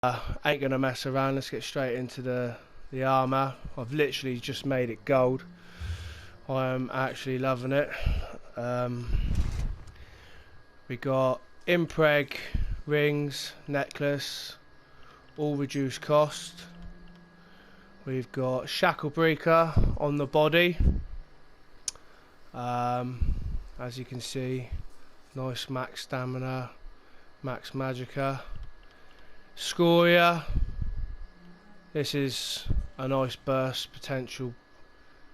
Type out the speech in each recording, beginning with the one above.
Ain't gonna mess around. Let's get straight into the armor. I've literally just made it gold. I am actually loving it. We got impreg rings, necklace, all reduced cost. We've got shackle breaker on the body. As you can see, nice max stamina, max magicka. Scoria. This is a nice burst potential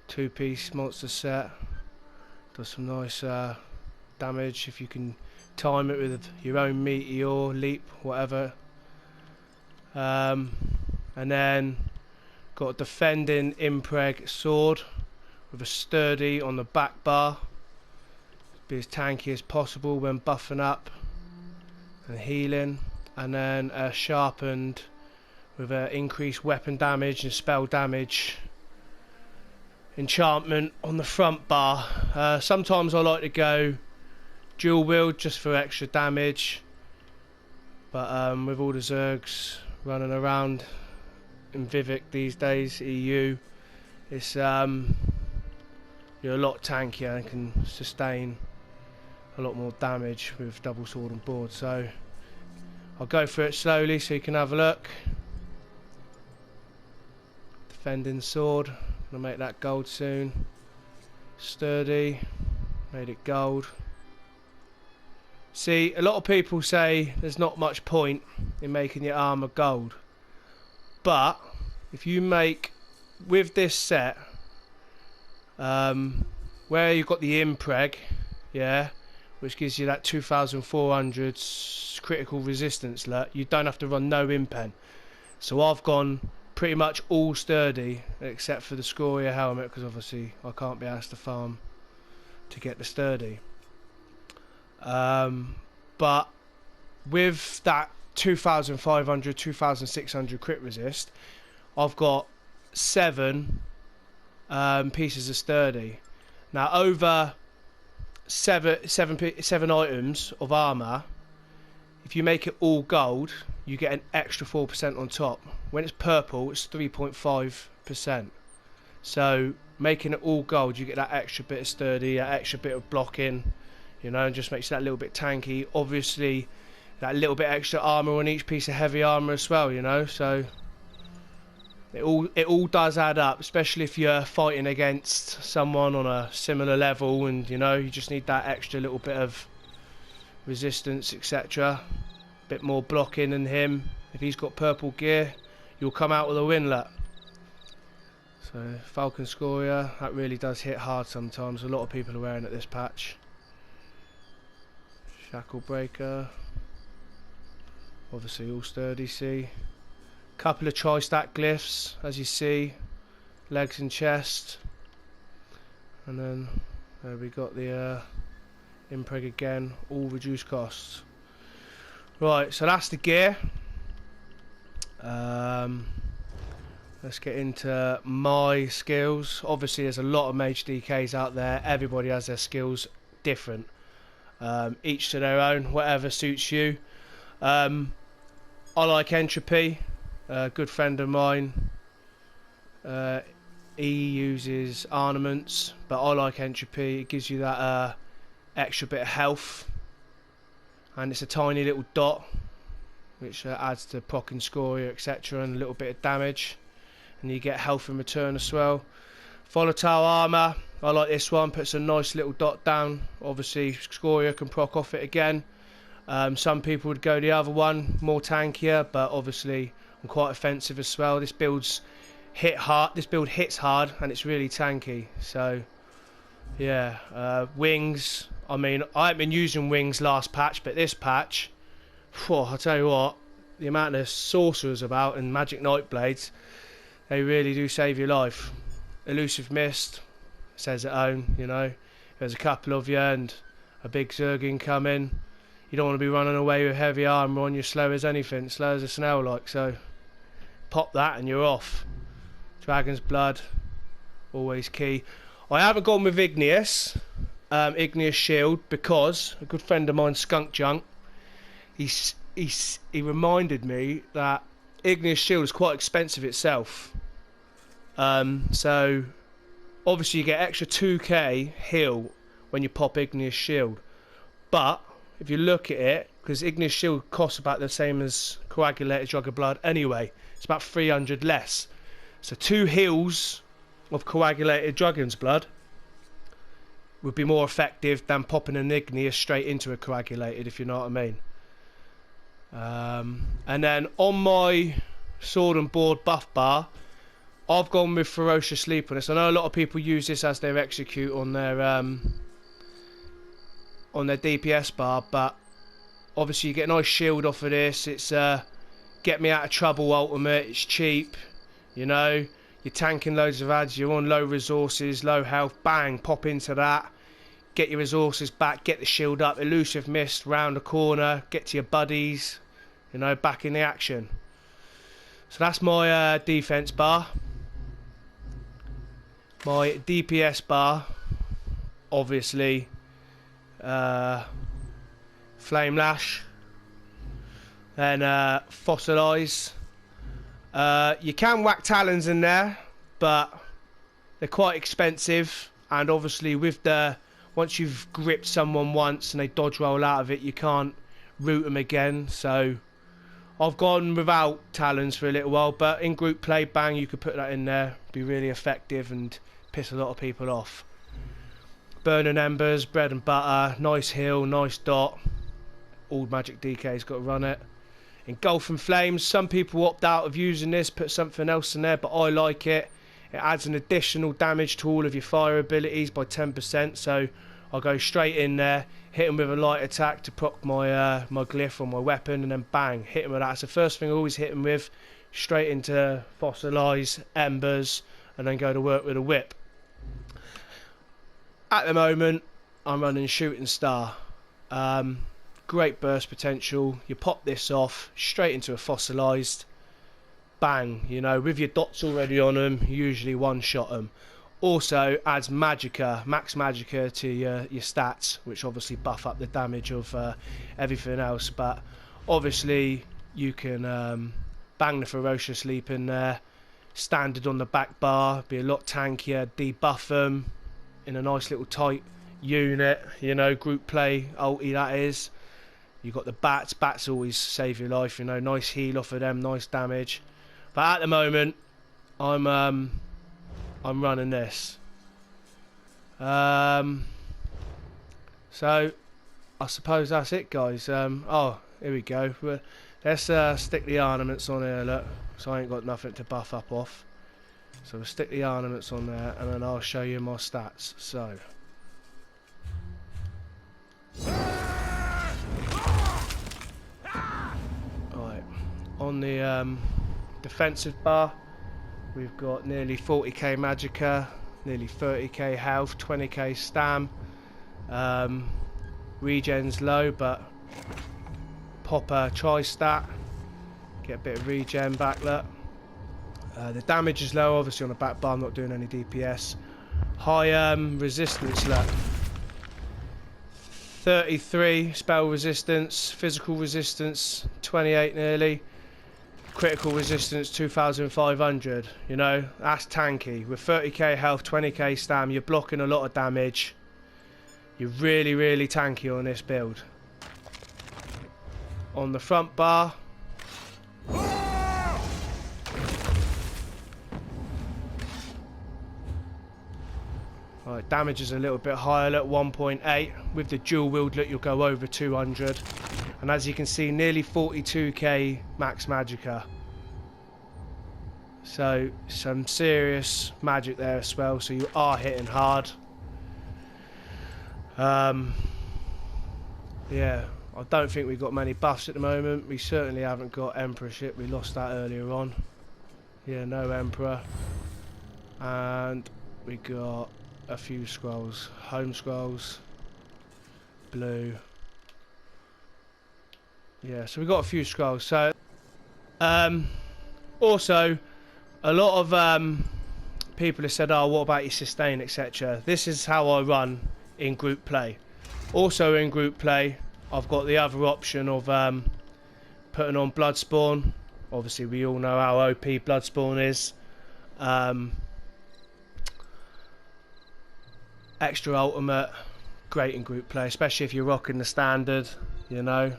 two-piece monster set. Does some nice damage if you can time it with your own meteor, leap, whatever. And then got a defending impreg sword with a sturdy on the back bar. Be as tanky as possible when buffing up and healing. And then a sharpened with increased weapon damage and spell damage enchantment on the front bar. Sometimes I like to go dual wield just for extra damage, but with all the Zergs running around in Vivek these days, EU, it's you're a lot tankier and can sustain a lot more damage with double sword on board. So I'll go through it slowly so you can have a look. Defending sword, gonna make that gold soon. Sturdy, made it gold. See, a lot of people say there's not much point in making your armor gold, but if you make with this set, where you've got the impreg, yeah, which gives you that 2400 critical resistance alert, you don't have to run no impen. So I've gone pretty much all sturdy except for the Scoria helmet, because obviously I can't be asked to farm to get the sturdy. But with that 2500 2600 crit resist, I've got 7 pieces of sturdy. Now over seven items of armor, if you make it all gold, you get an extra 4% on top. When it's purple, it's 3.5%. So making it all gold, you get that extra bit of sturdy, that extra bit of blocking, you know, and just makes that little bit tanky. Obviously that little bit extra armor on each piece of heavy armor as well, you know, so it all does add up, especially if you're fighting against someone on a similar level, and you know, you just need that extra little bit of resistance, etc. Bit more blocking than him. If he's got purple gear, you'll come out with a winlet. So Falcon Scoria, that really does hit hard sometimes. A lot of people are wearing it this patch. Shackle breaker, obviously all sturdy. See, couple of tri-stack glyphs as you see, legs and chest, and then there we got the impreg again, all reduced costs. Right, so that's the gear. Let's get into my skills. Obviously there's a lot of mage DKs out there, everybody has their skills different, each to their own, whatever suits you. I like entropy. A good friend of mine, he uses ornaments, but I like entropy. It gives you that extra bit of health, and it's a tiny little dot which adds to proc and scoria, etc., and a little bit of damage, and you get health in return as well. Volatile armor, I like this one, puts a nice little dot down. Obviously scoria can proc off it again. Some people would go the other one, more tankier, but obviously I'm quite offensive as well. This build hits hard and it's really tanky. So yeah, wings, I mean, I haven't been using wings last patch, but this patch, I'll tell you what, the amount of sorcerers about and magic knight blades, they really do save your life. Elusive mist says it own, you know. If there's a couple of you and a big Zergin come in, you don't want to be running away with heavy armor on, you're slow as anything, slow as a snail like, so pop that and you're off. Dragon's blood, always key. I haven't gone with Igneous, Igneous shield, because a good friend of mine, Skunk Junk, he reminded me that Igneous Shield is quite expensive itself. So obviously you get extra 2k heal when you pop Igneous Shield. But if you look at it, because Igneous Shield costs about the same as Coagulated Drug of Blood anyway, it's about 300 less. So 2 heals of Coagulated Dragon's Blood would be more effective than popping an Igneous straight into a Coagulated, if you know what I mean. And then on my sword and board buff bar, I've gone with Ferocious Sleep on this. I know a lot of people use this as their execute on their DPS bar, but obviously you get a nice shield off of this. It's get me out of trouble ultimate. It's cheap, you know. You're tanking loads of ads. You're on low resources, low health. Bang, pop into that. Get your resources back. Get the shield up. Elusive mist round the corner. Get to your buddies. You know, back in the action. So that's my defense bar. My DPS bar, obviously, Flame Lash, then Fossilise. You can whack Talons in there, but they're quite expensive, and obviously with the once you've gripped someone once and they dodge roll out of it, you can't root them again. So I've gone without Talons for a little while, but in group play, bang, you could put that in there, be really effective and piss a lot of people off. Burning Embers, bread and butter, nice heal, nice dot. All magic DK's got to run it. Engulfing Flames, some people opt out of using this, put something else in there, but I like it. It adds an additional damage to all of your fire abilities by 10%, so I'll go straight in there, hit him with a light attack to proc my my glyph on my weapon, and then bang, hit him with that. It's the first thing I always hit him with, straight into Fossilise, Embers, and then go to work with a whip. At the moment, I'm running Shooting Star. Great burst potential. You pop this off, straight into a Fossilised. Bang, you know, with your dots already on them, usually one-shot them. Also adds Magicka, max Magicka to your stats, which obviously buff up the damage of everything else. But obviously you can bang the Ferocious Sleep in there, standard on the back bar, be a lot tankier, debuff them in a nice little tight unit, you know, group play ulti that is. You've got the bats always save your life, you know, nice heal off of them, nice damage. But at the moment, I'm running this. So I suppose that's it, guys. Oh, here we go. Let's stick the ornaments on here, look. So I ain't got nothing to buff up off. So we'll stick the ornaments on there, and then I'll show you my stats. So. Right, on the defensive bar, we've got nearly 40k Magicka, nearly 30k health, 20k stam. Regen's low, but pop a tri-stat, get a bit of regen back, look. The damage is low, obviously on the back bar, I'm not doing any DPS. High resistance, look. 33 spell resistance, physical resistance 28 nearly, critical resistance 2500. You know, that's tanky. With 30k health, 20k stam, you're blocking a lot of damage. You're really tanky on this build. On the front bar, right, damage is a little bit higher at 1.8. With the dual wield, look, you'll go over 200. And as you can see, nearly 42k max Magicka. So some serious magic there as well. So you are hitting hard. Yeah, I don't think we've got many buffs at the moment. We certainly haven't got Emperorship. We lost that earlier on. Yeah, no Emperor. And we got a few scrolls. Home scrolls. Blue. Yeah, so we got a few scrolls. So also a lot of people have said, oh, what about your sustain, etc. This is how I run in group play. Also in group play, I've got the other option of putting on Bloodspawn Obviously we all know how OP Bloodspawn is. Extra ultimate, great in group play, especially if you're rocking the standard, you know,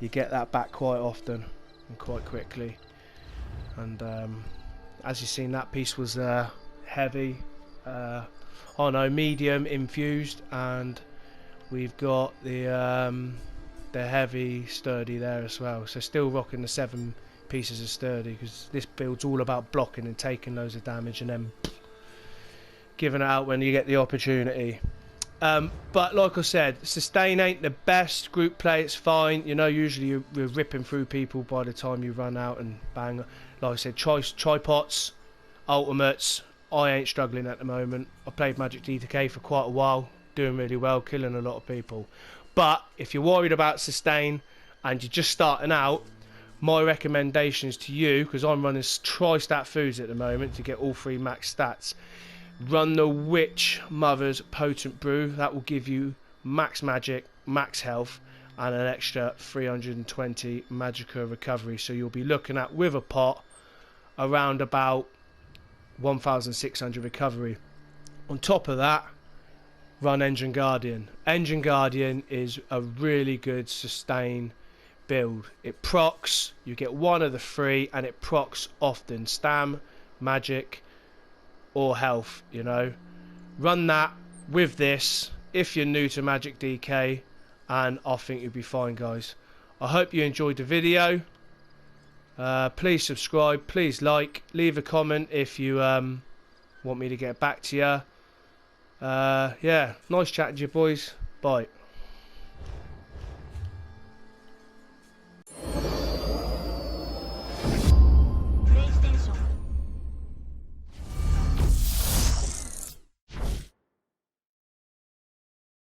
you get that back quite often and quite quickly. And as you've seen, that piece was heavy, oh no, medium infused, and we've got the heavy sturdy there as well. So still rocking the 7 pieces of sturdy, because this build's all about blocking and taking loads of damage and then giving it out when you get the opportunity. But like I said, sustain ain't the best. Group play, it's fine. You know, usually you're ripping through people by the time you run out and bang. Like I said, tripods, ultimates. I ain't struggling at the moment. I played Magic DTK for quite a while, doing really well, killing a lot of people. But if you're worried about sustain and you're just starting out, my recommendations to you, because I'm running tri-stat foods at the moment to get all 3 max stats, run the Witch Mother's Potent Brew. That will give you max magic, max health, and an extra 320 Magicka recovery. So you'll be looking at, with a pot, around about 1,600 recovery. On top of that, run Engine Guardian. Engine Guardian is a really good sustain build. It procs, you get 1 of the 3, and it procs often. Stam, magic, or health, you know. Run that with this if you're new to Magic DK, and I think you'll be fine, guys. I hope you enjoyed the video. Please subscribe, please like, leave a comment if you want me to get back to you. Yeah, nice chatting to you, boys. Bye.